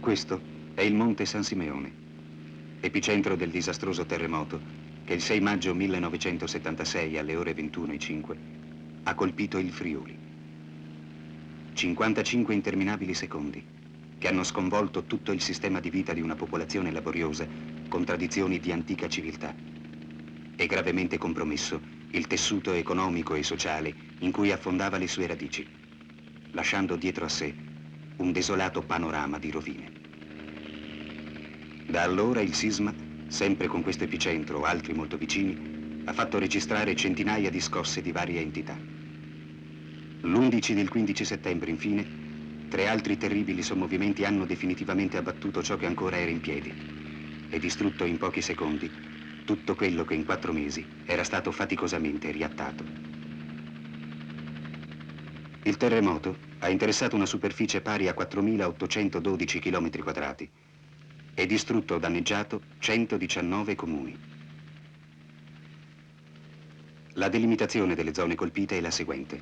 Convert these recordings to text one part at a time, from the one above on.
Questo è il Monte San Simeone, epicentro del disastroso terremoto che il 6 maggio 1976 alle ore 21:05 ha colpito il Friuli. 55 interminabili secondi che hanno sconvolto tutto il sistema di vita di una popolazione laboriosa con tradizioni di antica civiltà e gravemente compromesso il tessuto economico e sociale in cui affondava le sue radici, lasciando dietro a sé un desolato panorama di rovine. Da allora il sisma, sempre con questo epicentro o altri molto vicini, ha fatto registrare centinaia di scosse di varie entità. L'11 e il 15 settembre, infine, 3 altri terribili sommovimenti hanno definitivamente abbattuto ciò che ancora era in piedi e distrutto in pochi secondi tutto quello che in 4 mesi era stato faticosamente riattato. Il terremoto ha interessato una superficie pari a 4.812 km² e distrutto o danneggiato 119 comuni. La delimitazione delle zone colpite è la seguente: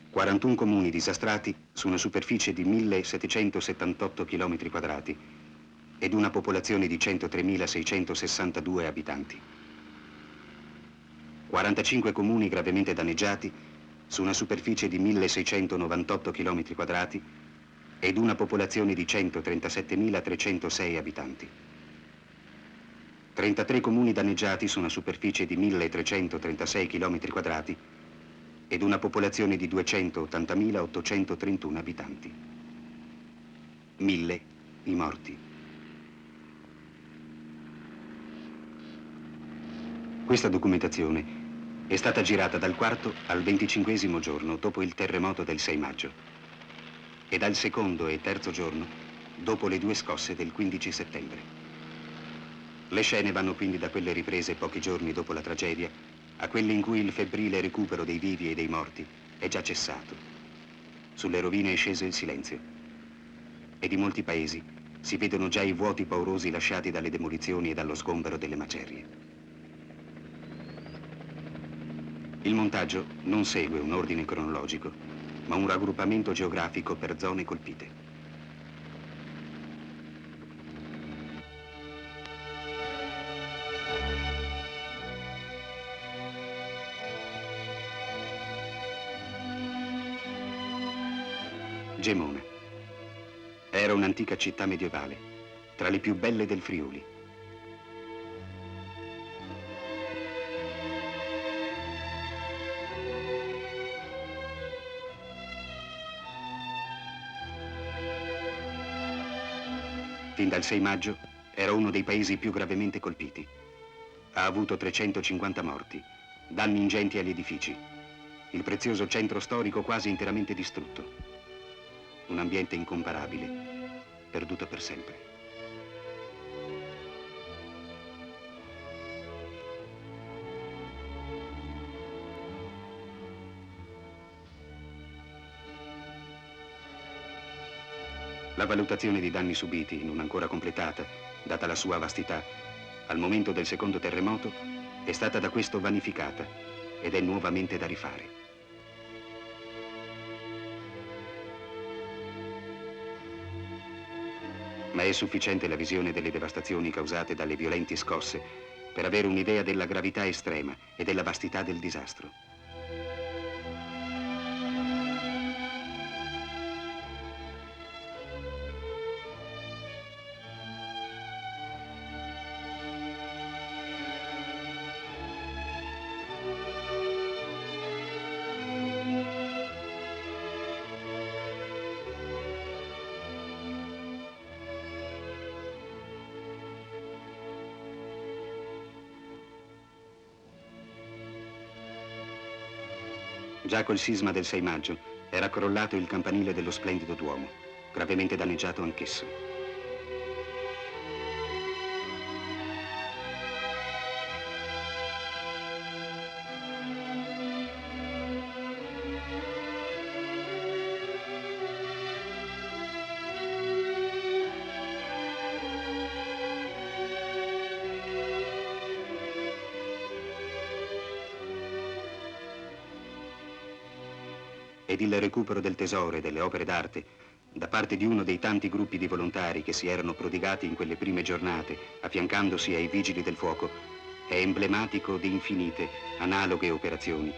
41 comuni disastrati su una superficie di 1.778 km² ed una popolazione di 103.662 abitanti. 45 comuni gravemente danneggiati su una superficie di 1.698 km² ed una popolazione di 137.306 abitanti. 33 comuni danneggiati su una superficie di 1.336 km² ed una popolazione di 280.831 abitanti. 1.000 i morti. Questa documentazione è stata girata dal 4° al 25° giorno dopo il terremoto del 6 maggio e dal 2° e 3° giorno dopo le 2 scosse del 15 settembre. Le scene vanno quindi da quelle riprese pochi giorni dopo la tragedia a quelle in cui il febbrile recupero dei vivi e dei morti è già cessato. Sulle rovine è sceso il silenzio e di molti paesi si vedono già i vuoti paurosi lasciati dalle demolizioni e dallo sgombero delle macerie. Il montaggio non segue un ordine cronologico, ma un raggruppamento geografico per zone colpite. Gemona. Era un'antica città medievale, tra le più belle del Friuli. Fin dal 6 maggio era uno dei paesi più gravemente colpiti. Ha avuto 350 morti, danni ingenti agli edifici, il prezioso centro storico quasi interamente distrutto. Un ambiente incomparabile, perduto per sempre. La valutazione di danni subiti, non ancora completata, data la sua vastità, al momento del 2° terremoto, è stata da questo vanificata ed è nuovamente da rifare. Ma è sufficiente la visione delle devastazioni causate dalle violenti scosse per avere un'idea della gravità estrema e della vastità del disastro. Già col sisma del 6 maggio era crollato il campanile dello splendido Duomo, gravemente danneggiato anch'esso. Ed il recupero del tesoro e delle opere d'arte da parte di uno dei tanti gruppi di volontari che si erano prodigati in quelle prime giornate, affiancandosi ai vigili del fuoco, è emblematico di infinite, analoghe operazioni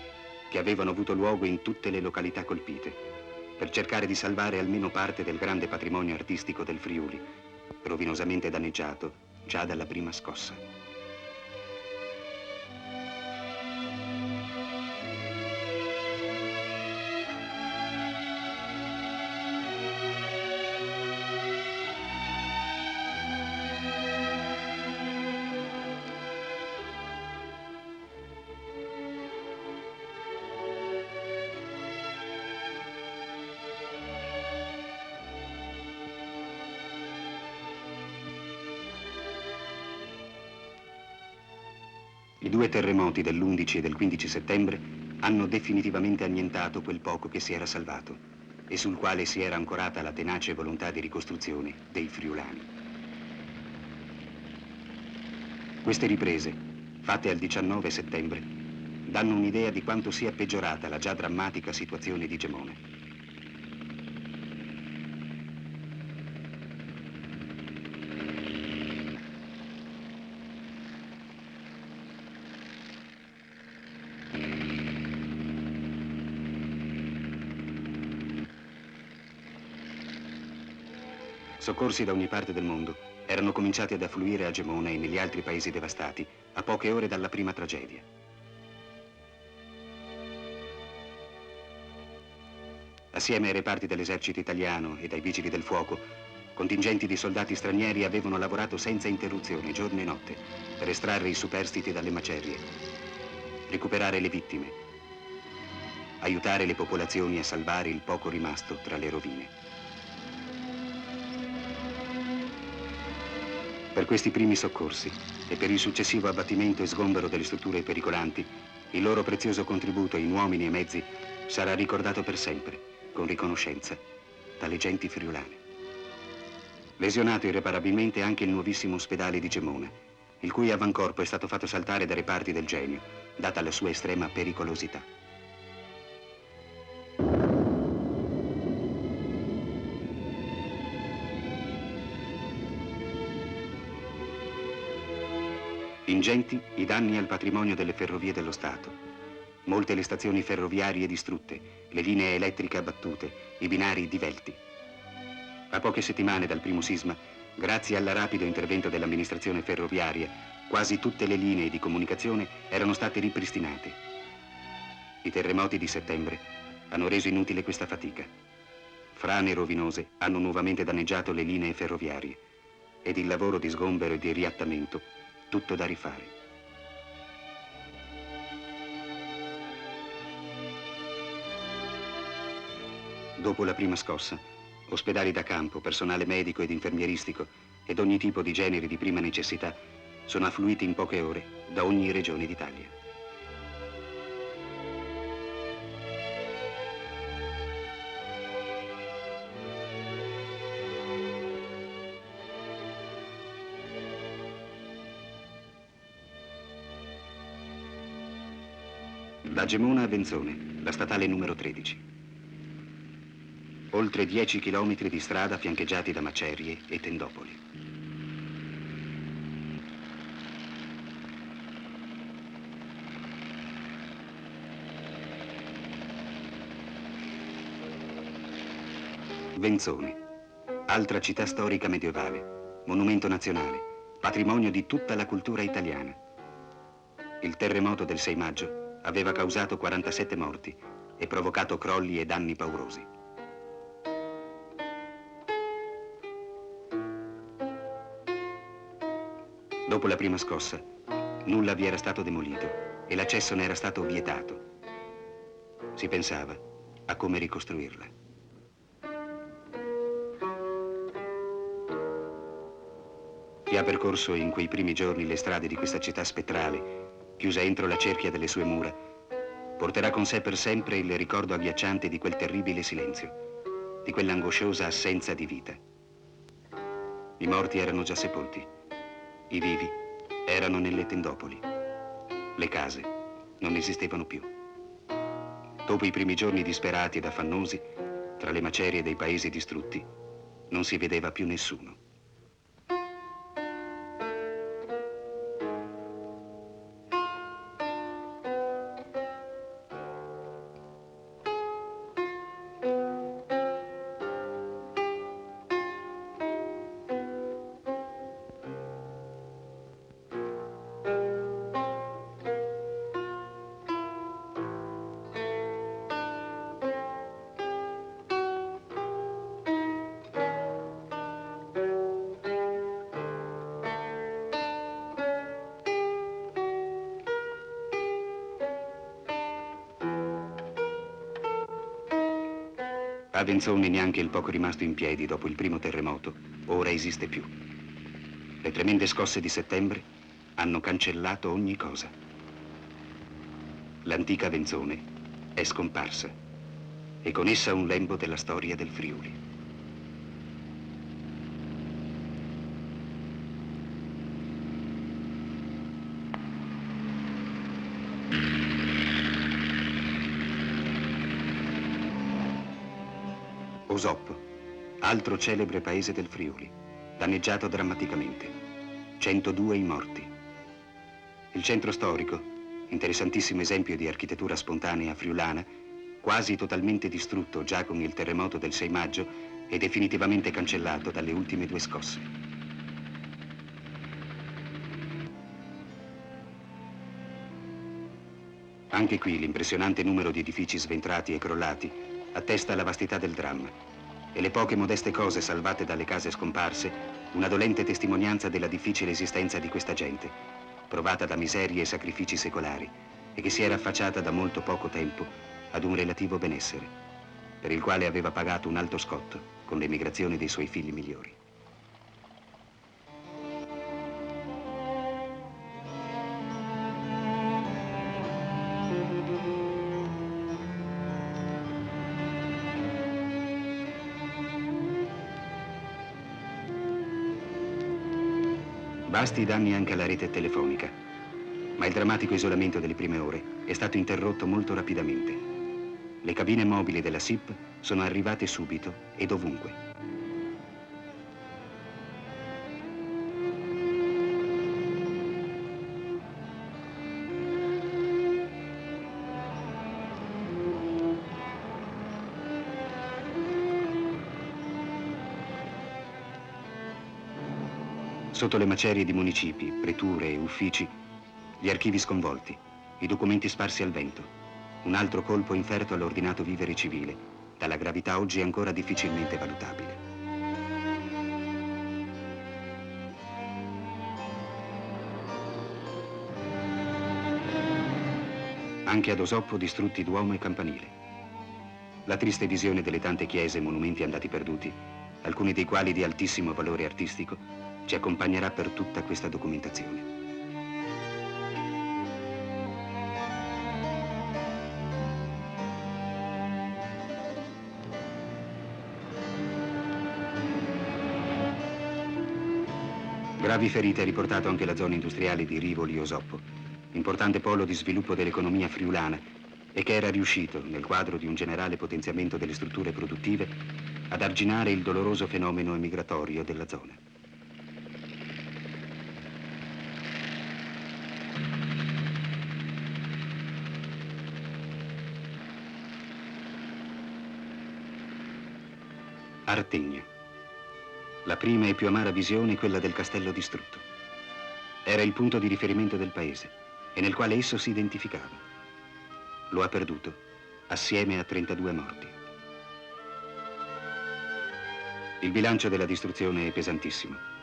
che avevano avuto luogo in tutte le località colpite, per cercare di salvare almeno parte del grande patrimonio artistico del Friuli, rovinosamente danneggiato già dalla prima scossa. I due terremoti dell'11 e del 15 settembre hanno definitivamente annientato quel poco che si era salvato e sul quale si era ancorata la tenace volontà di ricostruzione dei friulani. Queste riprese, fatte al 19 settembre, danno un'idea di quanto sia peggiorata la già drammatica situazione di Gemona. Soccorsi da ogni parte del mondo erano cominciati ad affluire a Gemona e negli altri paesi devastati a poche ore dalla prima tragedia. Assieme ai reparti dell'esercito italiano e dai vigili del fuoco, contingenti di soldati stranieri avevano lavorato senza interruzione, giorno e notte, per estrarre i superstiti dalle macerie, recuperare le vittime, aiutare le popolazioni a salvare il poco rimasto tra le rovine. Per questi primi soccorsi e per il successivo abbattimento e sgombero delle strutture pericolanti, il loro prezioso contributo in uomini e mezzi sarà ricordato per sempre, con riconoscenza, dalle genti friulane. Lesionato irreparabilmente anche il nuovissimo ospedale di Gemona, il cui avancorpo è stato fatto saltare dai reparti del Genio, data la sua estrema pericolosità. Ingenti i danni al patrimonio delle ferrovie dello Stato. Molte le stazioni ferroviarie distrutte, le linee elettriche abbattute, i binari divelti. A poche settimane dal primo sisma, grazie al rapido intervento dell'amministrazione ferroviaria, quasi tutte le linee di comunicazione erano state ripristinate. I terremoti di settembre hanno reso inutile questa fatica. Frane rovinose hanno nuovamente danneggiato le linee ferroviarie ed il lavoro di sgombero e di riattamento tutto da rifare. Dopo la prima scossa, ospedali da campo, personale medico ed infermieristico ed ogni tipo di generi di prima necessità sono affluiti in poche ore da ogni regione d'Italia. Da Gemona a Venzone, la statale numero 13. Oltre 10 chilometri di strada fiancheggiati da macerie e tendopoli. Venzone, altra città storica medievale, monumento nazionale, patrimonio di tutta la cultura italiana. Il terremoto del 6 maggio aveva causato 47 morti e provocato crolli e danni paurosi. Dopo la prima scossa, nulla vi era stato demolito e l'accesso ne era stato vietato. Si pensava a come ricostruirla. Chi ha percorso in quei primi giorni le strade di questa città spettrale, chiusa entro la cerchia delle sue mura, porterà con sé per sempre il ricordo agghiacciante di quel terribile silenzio, di quell'angosciosa assenza di vita. I morti erano già sepolti, i vivi erano nelle tendopoli, le case non esistevano più. Dopo i primi giorni disperati ed affannosi, tra le macerie dei paesi distrutti, non si vedeva più nessuno. A Venzone neanche il poco rimasto in piedi dopo il primo terremoto ora esiste più. Le tremende scosse di settembre hanno cancellato ogni cosa. L'antica Venzone è scomparsa e con essa un lembo della storia del Friuli. Osoppo, altro celebre paese del Friuli, danneggiato drammaticamente. 102 i morti. Il centro storico, interessantissimo esempio di architettura spontanea friulana, quasi totalmente distrutto già con il terremoto del 6 maggio e definitivamente cancellato dalle ultime due scosse. Anche qui l'impressionante numero di edifici sventrati e crollati attesta la vastità del dramma e le poche modeste cose salvate dalle case scomparse una dolente testimonianza della difficile esistenza di questa gente, provata da miserie e sacrifici secolari e che si era affacciata da molto poco tempo ad un relativo benessere, per il quale aveva pagato un alto scotto con l'emigrazione dei suoi figli migliori. Vasti i danni anche alla rete telefonica, ma il drammatico isolamento delle prime ore è stato interrotto molto rapidamente. Le cabine mobili della SIP sono arrivate subito e dovunque. Sotto le macerie di municipi, preture e uffici, gli archivi sconvolti, i documenti sparsi al vento, un altro colpo inferto all'ordinato vivere civile, dalla gravità oggi ancora difficilmente valutabile. Anche ad Osoppo distrutti Duomo e campanile. La triste visione delle tante chiese e monumenti andati perduti, alcuni dei quali di altissimo valore artistico, ci accompagnerà per tutta questa documentazione. Gravi ferite ha riportato anche la zona industriale di Rivoli Osoppo, importante polo di sviluppo dell'economia friulana e che era riuscito, nel quadro di un generale potenziamento delle strutture produttive, ad arginare il doloroso fenomeno emigratorio della zona. Artegna. La prima e più amara visione è quella del castello distrutto. Era il punto di riferimento del paese e nel quale esso si identificava. Lo ha perduto, assieme a 32 morti. Il bilancio della distruzione è pesantissimo.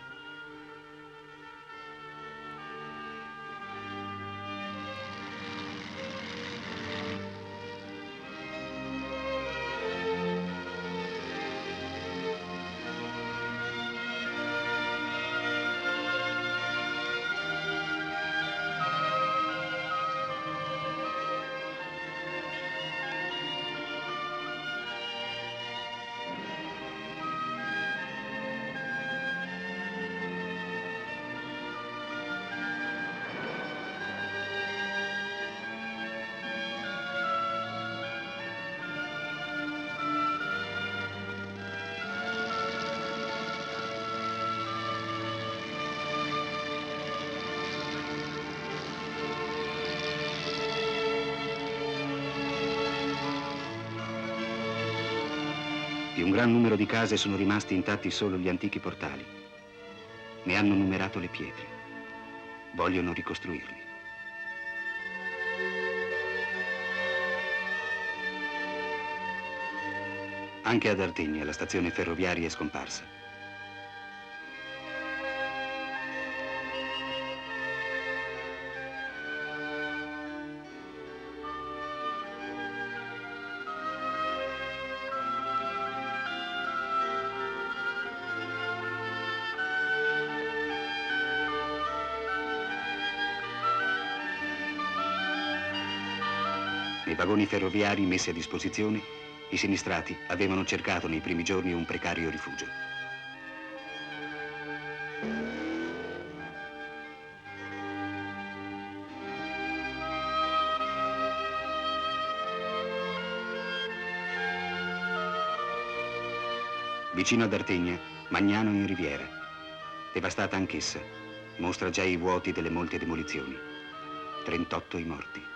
Di un gran numero di case sono rimasti intatti solo gli antichi portali. Ne hanno numerato le pietre. Vogliono ricostruirli. Anche ad Artigna la stazione ferroviaria è scomparsa. Nei vagoni ferroviari messi a disposizione, i sinistrati avevano cercato nei primi giorni un precario rifugio. Vicino ad Artegna, Magnano in Riviera. Devastata anch'essa, mostra già i vuoti delle molte demolizioni. 38 i morti.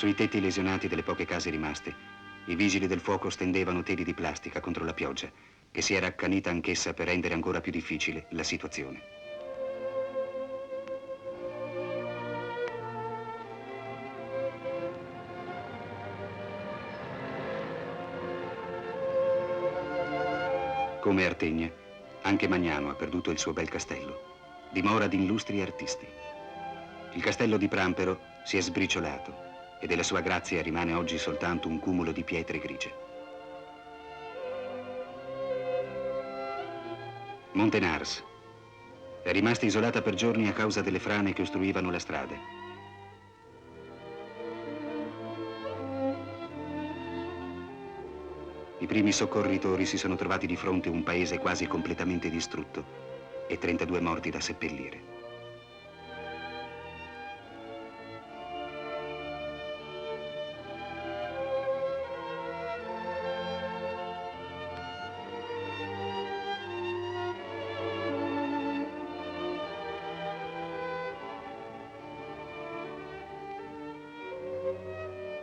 Sui tetti lesionati delle poche case rimaste, i vigili del fuoco stendevano teli di plastica contro la pioggia, che si era accanita anch'essa per rendere ancora più difficile la situazione. Come Artegna, anche Magnano ha perduto il suo bel castello, dimora di illustri artisti. Il castello di Prampero si è sbriciolato e della sua grazia rimane oggi soltanto un cumulo di pietre grigie. Montenars è rimasta isolata per giorni a causa delle frane che ostruivano la strada. I primi soccorritori si sono trovati di fronte a un paese quasi completamente distrutto e 32 morti da seppellire.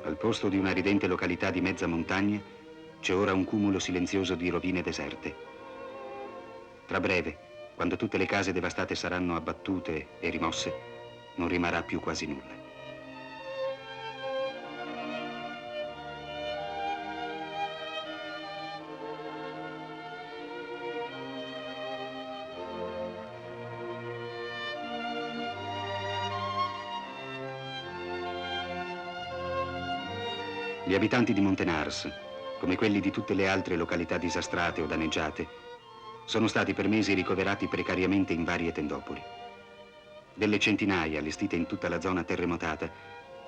Al posto di una ridente località di mezza montagna c'è ora un cumulo silenzioso di rovine deserte. Tra breve, quando tutte le case devastate saranno abbattute e rimosse, non rimarrà più quasi nulla. Gli abitanti di Montenars, come quelli di tutte le altre località disastrate o danneggiate, sono stati per mesi ricoverati precariamente in varie tendopoli. Delle centinaia allestite in tutta la zona terremotata,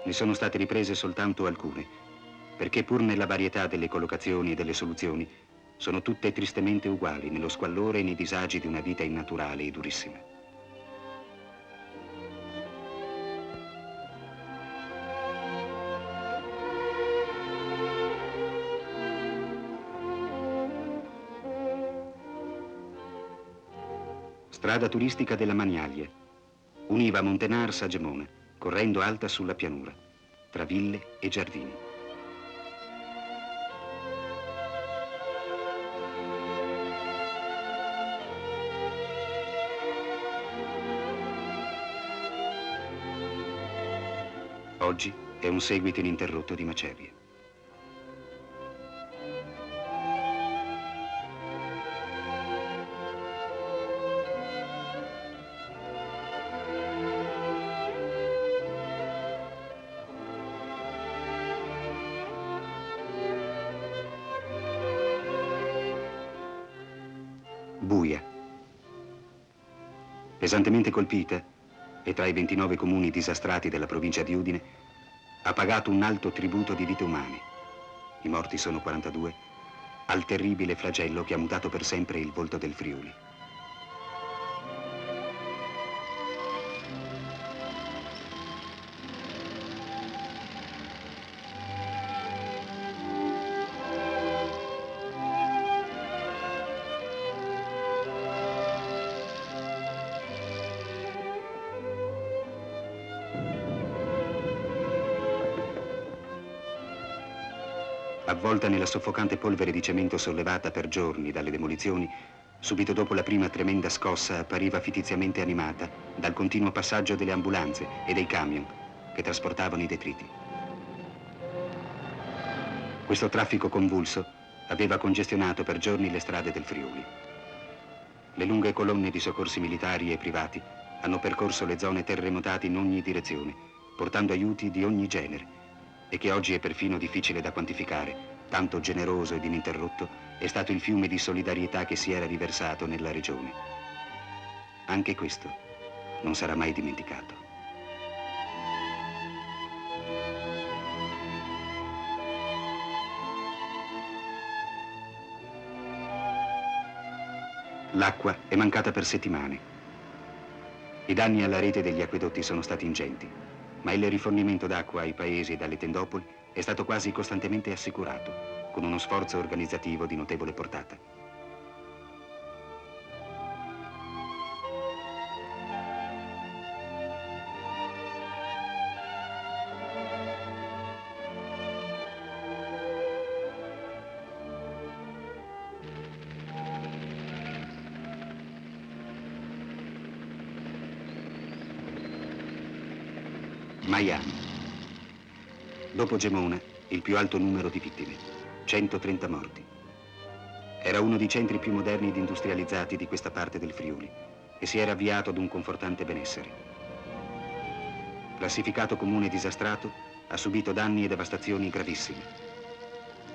ne sono state riprese soltanto alcune, perché pur nella varietà delle collocazioni e delle soluzioni, sono tutte tristemente uguali nello squallore e nei disagi di una vita innaturale e durissima. Strada turistica della Manialia. Univa Montenars a Gemona, correndo alta sulla pianura, tra ville e giardini. Oggi è un seguito ininterrotto di macerie. Buia. Pesantemente colpita, e tra i 29 comuni disastrati della provincia di Udine, ha pagato un alto tributo di vite umane. I morti sono 42, al terribile flagello che ha mutato per sempre il volto del Friuli. avvolta nella soffocante polvere di cemento sollevata per giorni dalle demolizioni, subito dopo la prima tremenda scossa appariva fittiziamente animata dal continuo passaggio delle ambulanze e dei camion che trasportavano i detriti. Questo traffico convulso aveva congestionato per giorni le strade del Friuli. Le lunghe colonne di soccorsi militari e privati hanno percorso le zone terremotate in ogni direzione, portando aiuti di ogni genere, e che oggi è perfino difficile da quantificare, tanto generoso ed ininterrotto è stato il fiume di solidarietà che si era riversato nella regione. Anche questo non sarà mai dimenticato. L'acqua è mancata per settimane. I danni alla rete degli acquedotti sono stati ingenti, ma il rifornimento d'acqua ai paesi e alle tendopoli è stato quasi costantemente assicurato, con uno sforzo organizzativo di notevole portata. Miami. Dopo Gemona, il più alto numero di vittime, 130 morti. Era uno dei centri più moderni ed industrializzati di questa parte del Friuli e si era avviato ad un confortante benessere. Classificato comune disastrato, ha subito danni e devastazioni gravissimi,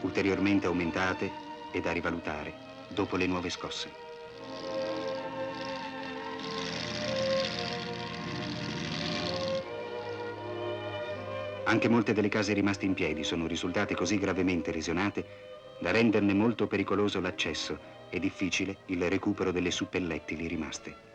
ulteriormente aumentate e da rivalutare dopo le nuove scosse. Anche molte delle case rimaste in piedi sono risultate così gravemente lesionate da renderne molto pericoloso l'accesso e difficile il recupero delle suppellettili rimaste.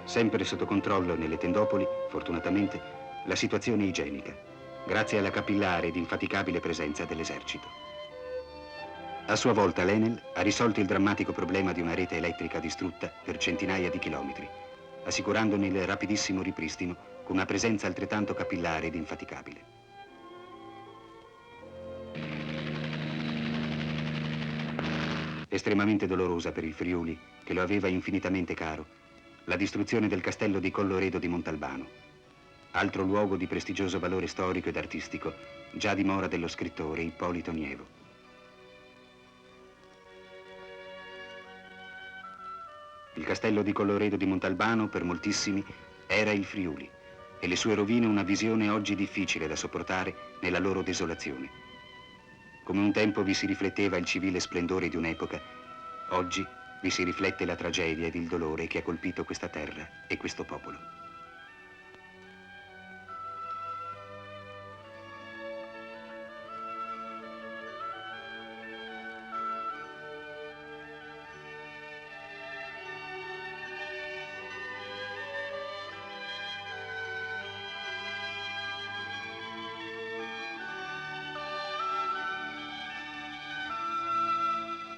Sempre sotto controllo nelle tendopoli, fortunatamente, la situazione igienica, grazie alla capillare ed infaticabile presenza dell'esercito. A sua volta l'Enel ha risolto il drammatico problema di una rete elettrica distrutta per centinaia di chilometri, assicurandone il rapidissimo ripristino con una presenza altrettanto capillare ed infaticabile. Estremamente dolorosa per il Friuli, che lo aveva infinitamente caro, la distruzione del castello di Colloredo di Montalbano, altro luogo di prestigioso valore storico ed artistico, già dimora dello scrittore Ippolito Nievo. Il castello di Colloredo di Montalbano, per moltissimi, era il Friuli, e le sue rovine una visione oggi difficile da sopportare nella loro desolazione. Come un tempo vi si rifletteva il civile splendore di un'epoca, oggi vi si riflette la tragedia ed il dolore che ha colpito questa terra e questo popolo.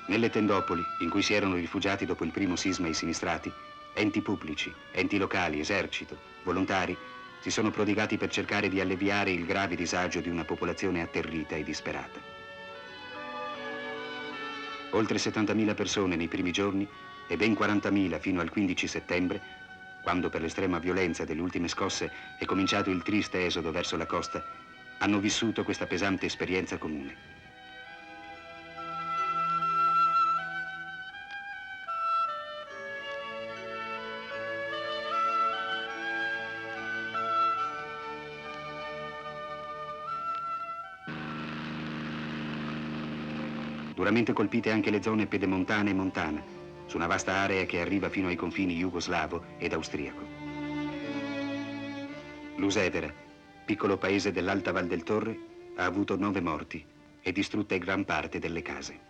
Nelle tendopoli, in cui si erano rifugiati dopo il primo sisma i sinistrati, enti pubblici, enti locali, esercito, volontari, si sono prodigati per cercare di alleviare il grave disagio di una popolazione atterrita e disperata. Oltre 70.000 persone nei primi giorni e ben 40.000 fino al 15 settembre, quando per l'estrema violenza delle ultime scosse è cominciato il triste esodo verso la costa, hanno vissuto questa pesante esperienza comune. Duramente colpite anche le zone pedemontane e montane, su una vasta area che arriva fino ai confini jugoslavo ed austriaco. Lusevera, piccolo paese dell'Alta Val del Torre, ha avuto 9 morti e distrutte gran parte delle case.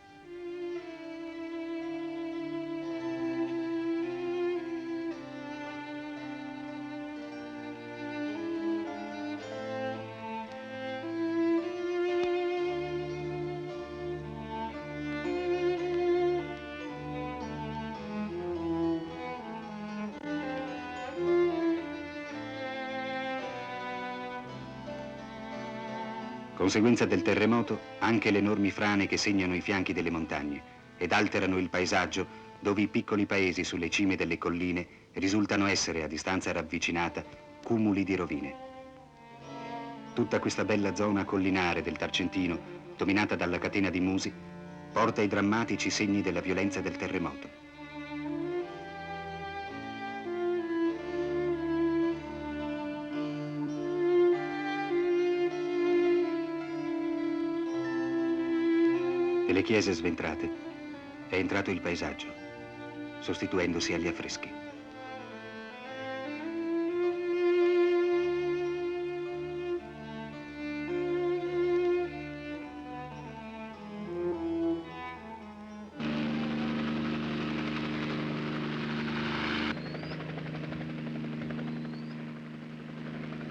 Conseguenza del terremoto, anche le enormi frane che segnano i fianchi delle montagne ed alterano il paesaggio, dove i piccoli paesi sulle cime delle colline risultano essere, a distanza ravvicinata, cumuli di rovine. Tutta questa bella zona collinare del Tarcentino, dominata dalla catena di Musi, porta i drammatici segni della violenza del terremoto. E le chiese sventrate, è entrato il paesaggio, sostituendosi agli affreschi.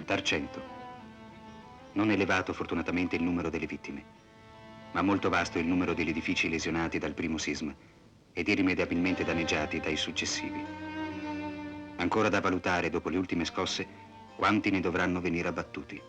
Tarcento. Non elevato fortunatamente il numero delle vittime, ma molto vasto il numero degli edifici lesionati dal primo sisma ed irrimediabilmente danneggiati dai successivi. Ancora da valutare, dopo le ultime scosse, quanti ne dovranno venire abbattuti.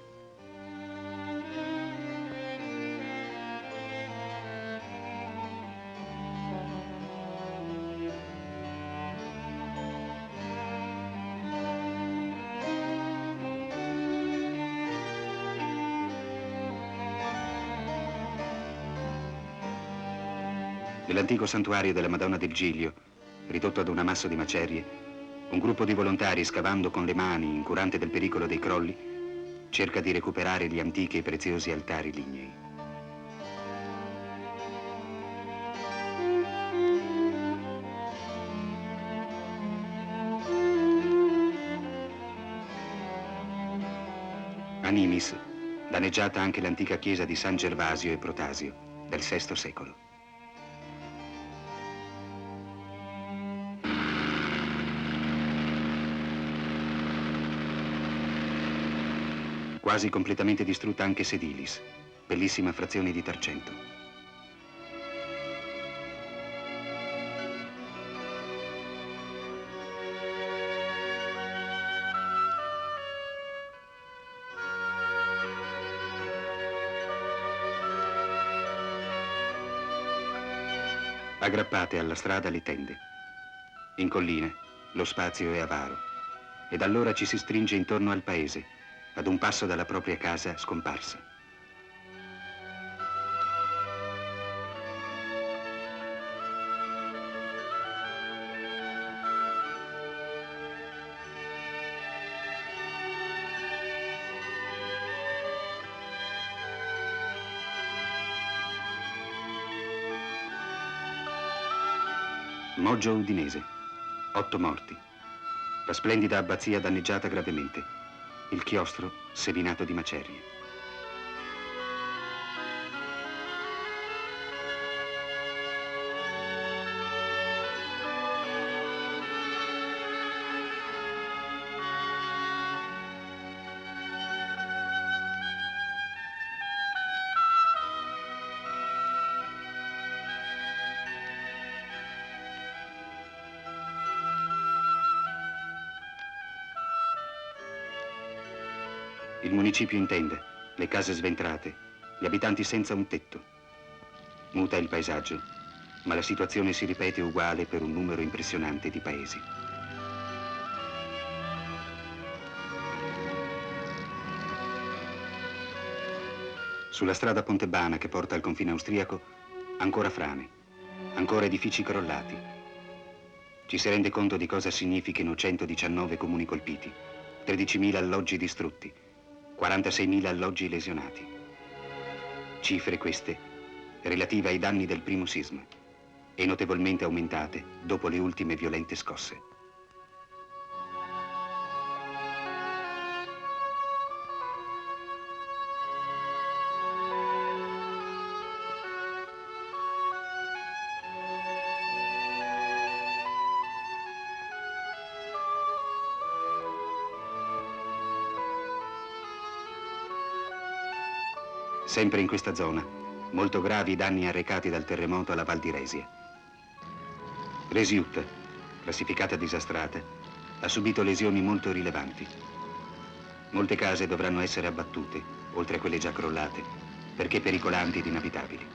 Nell'antico santuario della Madonna del Giglio, ridotto ad un ammasso di macerie, un gruppo di volontari, scavando con le mani, incurante del pericolo dei crolli, cerca di recuperare gli antichi e preziosi altari lignei. A Nimis, danneggiata anche l'antica chiesa di San Gervasio e Protasio, del VI secolo. Quasi completamente distrutta anche Sedilis, bellissima frazione di Tarcento. Aggrappate alla strada le tende. In collina lo spazio è avaro ed allora ci si stringe intorno al paese, ad un passo dalla propria casa scomparsa. Moggio Udinese, 8 morti. La splendida abbazia danneggiata gravemente. Il chiostro seminato di macerie. Il municipio in tende, le case sventrate, gli abitanti senza un tetto. Muta il paesaggio, ma la situazione si ripete uguale per un numero impressionante di paesi. Sulla strada Pontebana che porta al confine austriaco, ancora frane, ancora edifici crollati. Ci si rende conto di cosa significhino 119 comuni colpiti, 13.000 alloggi distrutti, 46.000 alloggi lesionati. Cifre queste relative ai danni del primo sisma e notevolmente aumentate dopo le ultime violente scosse. Sempre in questa zona, molto gravi i danni arrecati dal terremoto alla Val di Resia. Resiutta, classificata disastrata, ha subito lesioni molto rilevanti. Molte case dovranno essere abbattute, oltre a quelle già crollate, perché pericolanti ed inabitabili.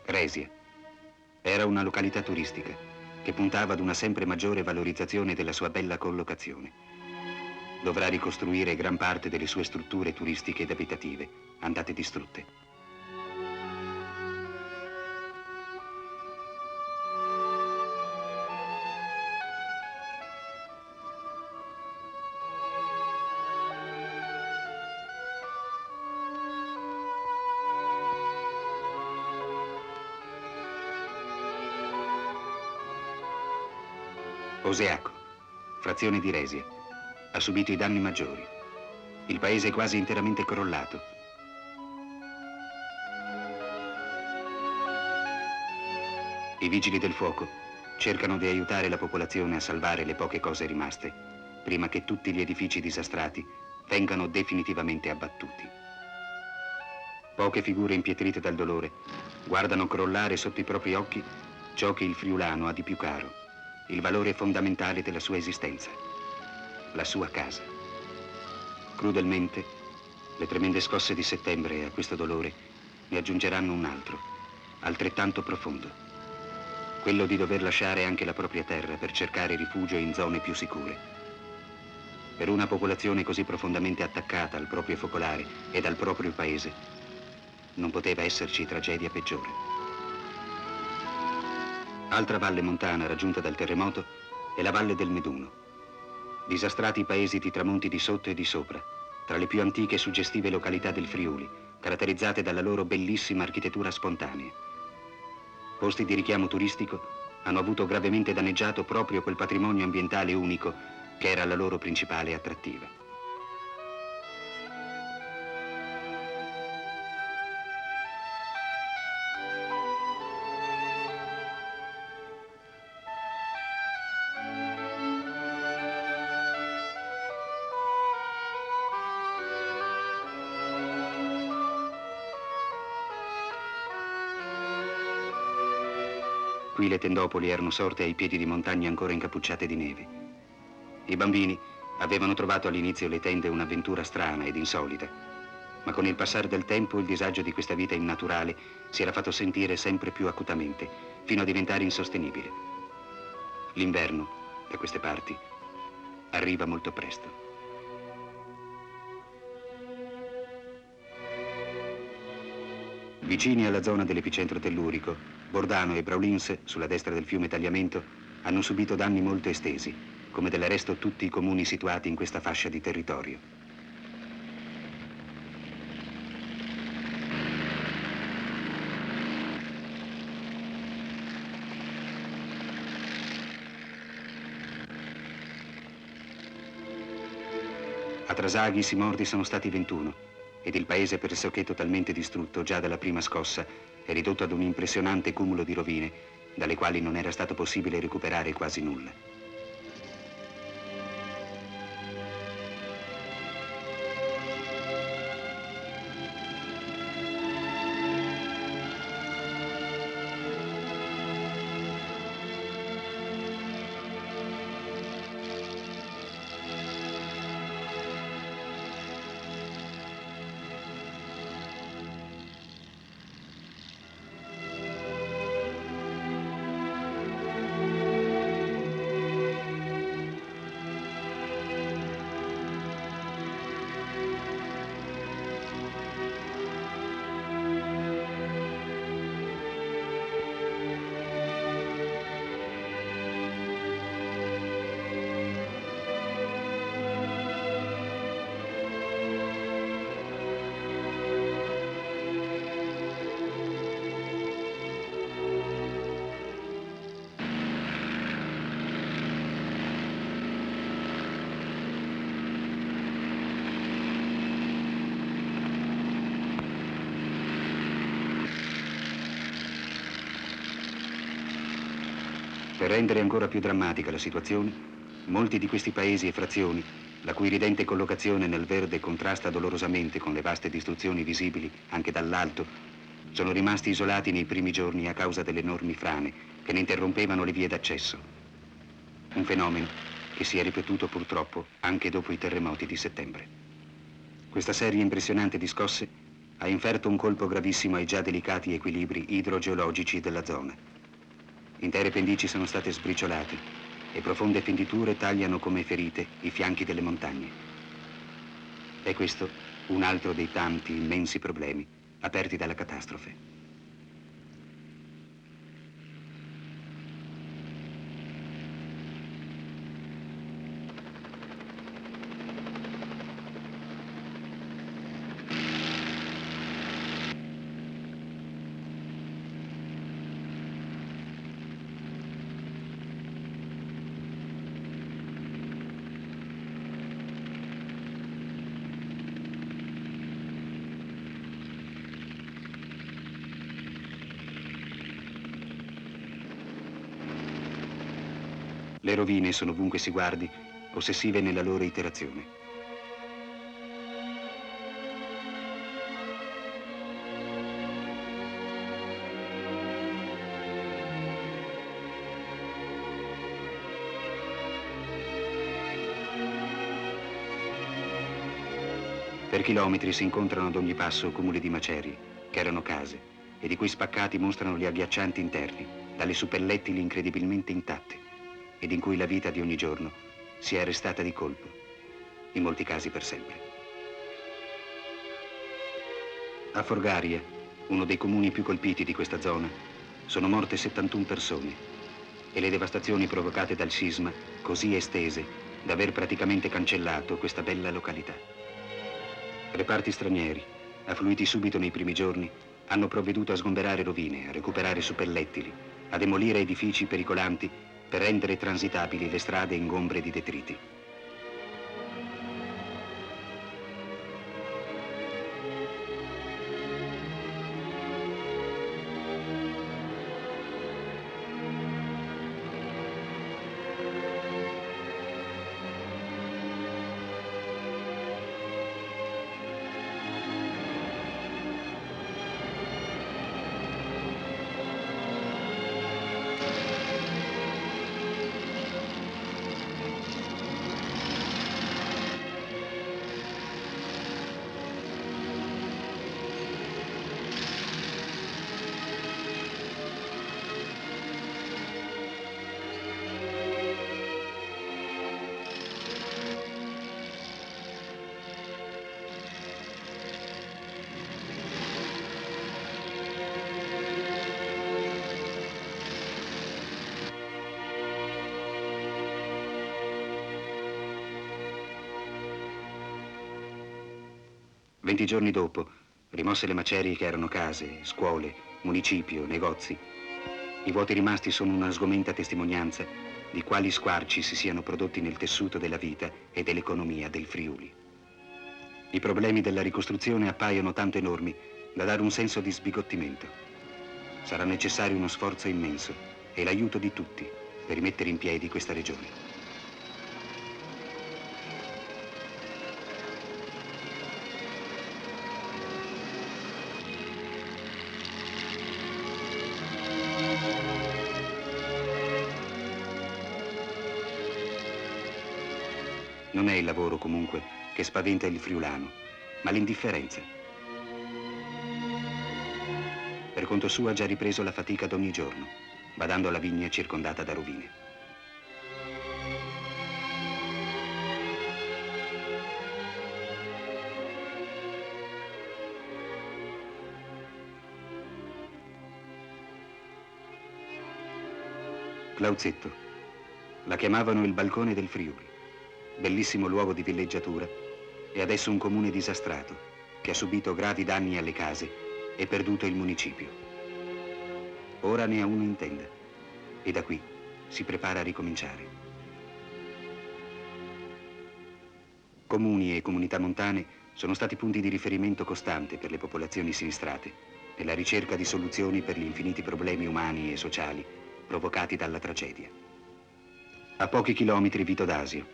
Resia era una località turistica che puntava ad una sempre maggiore valorizzazione della sua bella collocazione. Dovrà ricostruire gran parte delle sue strutture turistiche ed abitative, andate distrutte. Oseaco, frazione di Resia, ha subito i danni maggiori. Il paese è quasi interamente crollato. I vigili del fuoco cercano di aiutare la popolazione a salvare le poche cose rimaste, prima che tutti gli edifici disastrati vengano definitivamente abbattuti. Poche figure impietrite dal dolore guardano crollare sotto i propri occhi ciò che il friulano ha di più caro, il valore fondamentale della sua esistenza, la sua casa. Crudelmente, le tremende scosse di settembre a questo dolore ne aggiungeranno un altro, altrettanto profondo, quello di dover lasciare anche la propria terra per cercare rifugio in zone più sicure. Per una popolazione così profondamente attaccata al proprio focolare ed al proprio paese, non poteva esserci tragedia peggiore. Altra valle montana raggiunta dal terremoto è la valle del Meduno. Disastrati i paesi di tramonti di sotto e di sopra, tra le più antiche e suggestive località del Friuli, caratterizzate dalla loro bellissima architettura spontanea. Posti di richiamo turistico hanno avuto gravemente danneggiato proprio quel patrimonio ambientale unico che era la loro principale attrattiva. Qui le tendopoli erano sorte ai piedi di montagne ancora incappucciate di neve. I bambini avevano trovato all'inizio le tende un'avventura strana ed insolita, ma con il passare del tempo il disagio di questa vita innaturale si era fatto sentire sempre più acutamente, fino a diventare insostenibile. L'inverno, da queste parti, arriva molto presto. Vicini alla zona dell'epicentro tellurico, Bordano e Braulins, sulla destra del fiume Tagliamento, hanno subito danni molto estesi, come del resto tutti i comuni situati in questa fascia di territorio. A Trasaghi i morti sono stati 21 ed il paese pressoché totalmente distrutto già dalla prima scossa è ridotto ad un impressionante cumulo di rovine dalle quali non era stato possibile recuperare quasi nulla. Per rendere ancora più drammatica la situazione, molti di questi paesi e frazioni, la cui ridente collocazione nel verde contrasta dolorosamente con le vaste distruzioni visibili anche dall'alto, sono rimasti isolati nei primi giorni a causa delle enormi frane che ne interrompevano le vie d'accesso. Un fenomeno che si è ripetuto purtroppo anche dopo i terremoti di settembre. Questa serie impressionante di scosse ha inferto un colpo gravissimo ai già delicati equilibri idrogeologici della zona. Intere pendici sono state sbriciolate e profonde fenditure tagliano come ferite i fianchi delle montagne. È questo un altro dei tanti immensi problemi aperti dalla catastrofe. Le rovine sono ovunque si guardi, ossessive nella loro iterazione. Per chilometri si incontrano ad ogni passo cumuli di macerie, che erano case, e di cui spaccati mostrano gli agghiaccianti interni, dalle suppellettili incredibilmente intatte, ed in cui la vita di ogni giorno si è arrestata di colpo, in molti casi per sempre. A Forgaria, uno dei comuni più colpiti di questa zona, sono morte 71 persone e le devastazioni provocate dal sisma così estese da aver praticamente cancellato questa bella località. Reparti stranieri, affluiti subito nei primi giorni, hanno provveduto a sgomberare rovine, a recuperare suppellettili, a demolire edifici pericolanti per rendere transitabili le strade ingombre di detriti. Venti giorni dopo, rimosse le macerie che erano case, scuole, municipio, negozi, i vuoti rimasti sono una sgomenta testimonianza di quali squarci si siano prodotti nel tessuto della vita e dell'economia del Friuli. I problemi della ricostruzione appaiono tanto enormi da dare un senso di sbigottimento. Sarà necessario uno sforzo immenso e l'aiuto di tutti per rimettere in piedi questa regione. Non è il lavoro, comunque, che spaventa il friulano, ma l'indifferenza. Per conto suo ha già ripreso la fatica d'ogni giorno, badando alla vigna circondata da rovine. Clauzetto. La chiamavano il balcone del Friuli. Bellissimo luogo di villeggiatura e adesso un comune disastrato che ha subito gravi danni alle case e perduto il municipio. Ora ne ha uno in tenda e da qui si prepara a ricominciare. Comuni e comunità montane sono stati punti di riferimento costante per le popolazioni sinistrate nella ricerca di soluzioni per gli infiniti problemi umani e sociali provocati dalla tragedia. A pochi chilometri Vito d'Asio,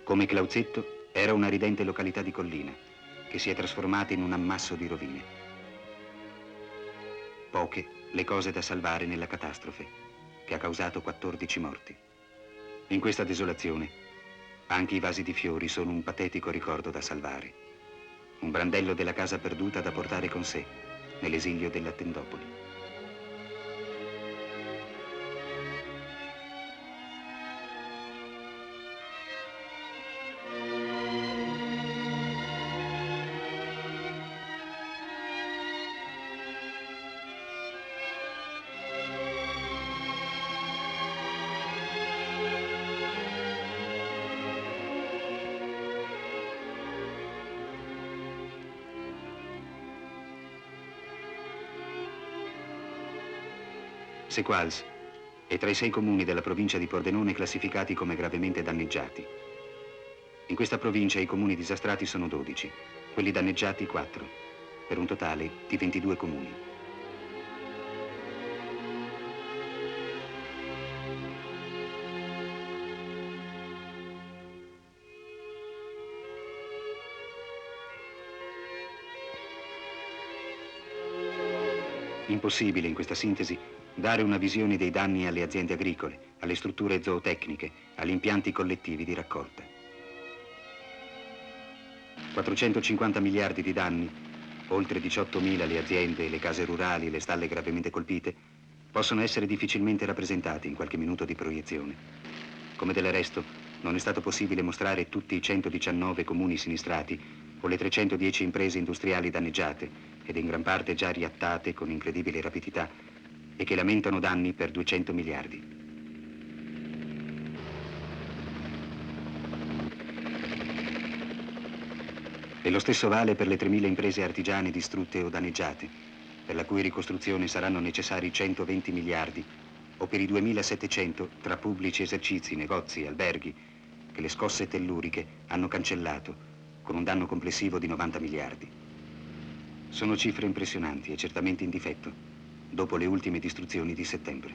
come Clauzetto, era una ridente località di collina che si è trasformata in un ammasso di rovine. Poche le cose da salvare nella catastrofe che ha causato 14 morti. In questa desolazione Anche i vasi di fiori sono un patetico ricordo da salvare. Un brandello della casa perduta da portare con sé, nell'esilio della Tendopoli. Sequals è tra i 6 comuni della provincia di Pordenone classificati come gravemente danneggiati. In questa provincia i comuni disastrati sono 12, quelli danneggiati 4, per un totale di 22 comuni. Impossibile in questa sintesi dare una visione dei danni alle aziende agricole, alle strutture zootecniche, agli impianti collettivi di raccolta. 450 miliardi di danni, oltre 18.000 le aziende, le case rurali, le stalle gravemente colpite, possono essere difficilmente rappresentati in qualche minuto di proiezione. Come del resto non è stato possibile mostrare tutti i 119 comuni sinistrati o le 310 imprese industriali danneggiate ed in gran parte già riattate con incredibile rapidità e che lamentano danni per 200 miliardi. E lo stesso vale per le 3.000 imprese artigiane distrutte o danneggiate, per la cui ricostruzione saranno necessari 120 miliardi, o per i 2.700 tra pubblici esercizi, negozi, alberghi, che le scosse telluriche hanno cancellato, con un danno complessivo di 90 miliardi. Sono cifre impressionanti e certamente in difetto, dopo le ultime distruzioni di settembre.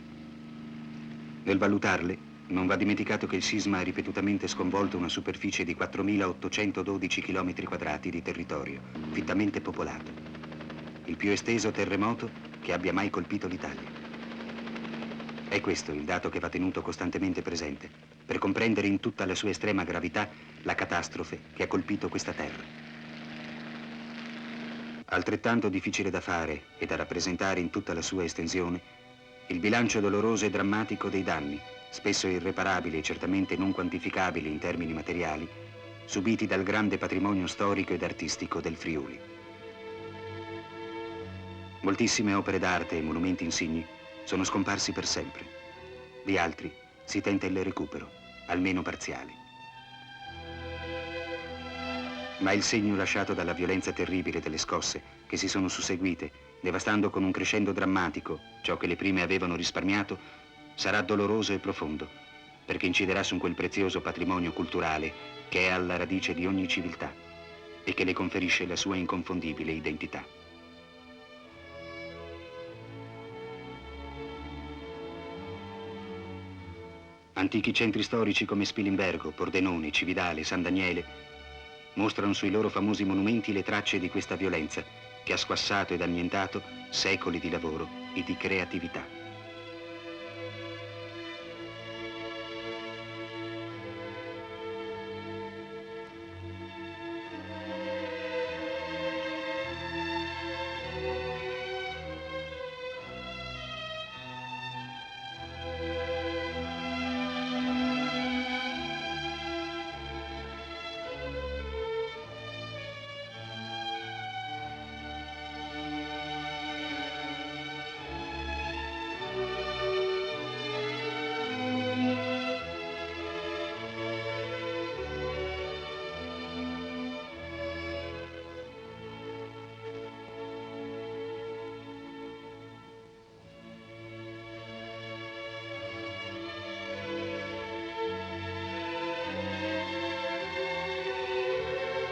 Nel valutarle, non va dimenticato che il sisma ha ripetutamente sconvolto una superficie di 4.812 km quadrati di territorio, fittamente popolato. Il più esteso terremoto che abbia mai colpito l'Italia. È questo il dato che va tenuto costantemente presente, per comprendere in tutta la sua estrema gravità la catastrofe che ha colpito questa terra. Altrettanto difficile da fare e da rappresentare in tutta la sua estensione, il bilancio doloroso e drammatico dei danni, spesso irreparabili e certamente non quantificabili in termini materiali, subiti dal grande patrimonio storico ed artistico del Friuli. Moltissime opere d'arte e monumenti insigni sono scomparsi per sempre. Di altri si tenta il recupero, almeno parziale. Ma il segno lasciato dalla violenza terribile delle scosse che si sono susseguite, devastando con un crescendo drammatico ciò che le prime avevano risparmiato, sarà doloroso e profondo, perché inciderà su quel prezioso patrimonio culturale che è alla radice di ogni civiltà e che le conferisce la sua inconfondibile identità. Antichi centri storici come Spilimbergo, Pordenone, Cividale, San Daniele mostrano sui loro famosi monumenti le tracce di questa violenza che ha squassato ed annientato secoli di lavoro e di creatività.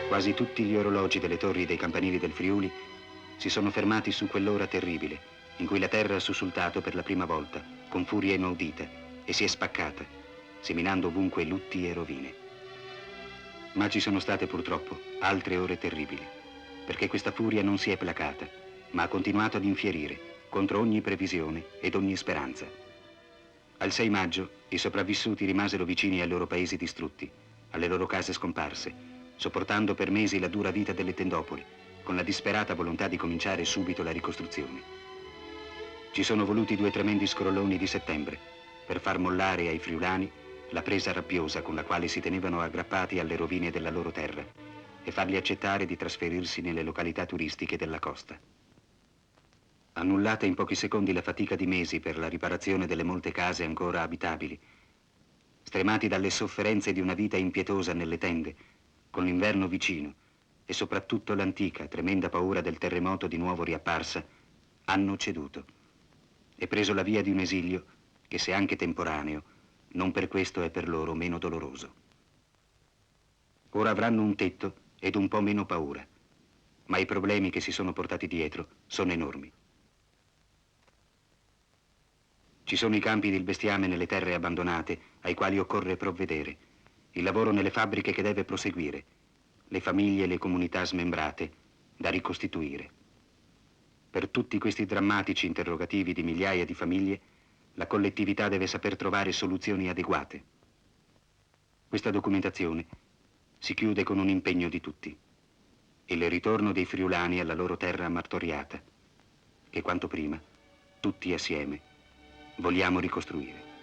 Quasi tutti gli orologi delle torri dei campanili del Friuli si sono fermati su quell'ora terribile in cui la terra ha sussultato per la prima volta, con furia inaudita, e si è spaccata, seminando ovunque lutti e rovine. Ma ci sono state purtroppo altre ore terribili, perché questa furia non si è placata, ma ha continuato ad infierire contro ogni previsione ed ogni speranza. Al 6 maggio i sopravvissuti rimasero vicini ai loro paesi distrutti, alle loro case scomparse, sopportando per mesi la dura vita delle tendopoli, con la disperata volontà di cominciare subito la ricostruzione. Ci sono voluti 2 tremendi scrolloni di settembre per far mollare ai friulani la presa rabbiosa con la quale si tenevano aggrappati alle rovine della loro terra e farli accettare di trasferirsi nelle località turistiche della costa. Annullata in pochi secondi la fatica di mesi per la riparazione delle molte case ancora abitabili, stremati dalle sofferenze di una vita impietosa nelle tende, con l'inverno vicino e soprattutto l'antica, tremenda paura del terremoto di nuovo riapparsa, hanno ceduto e preso la via di un esilio che, se anche temporaneo, non per questo è per loro meno doloroso. Ora avranno un tetto ed un po' meno paura, ma i problemi che si sono portati dietro sono enormi. Ci sono i campi del bestiame nelle terre abbandonate ai quali occorre provvedere, il lavoro nelle fabbriche che deve proseguire, le famiglie e le comunità smembrate da ricostituire. Per tutti questi drammatici interrogativi di migliaia di famiglie, la collettività deve saper trovare soluzioni adeguate. Questa documentazione si chiude con un impegno di tutti, il ritorno dei friulani alla loro terra martoriata, che quanto prima, tutti assieme, vogliamo ricostruire.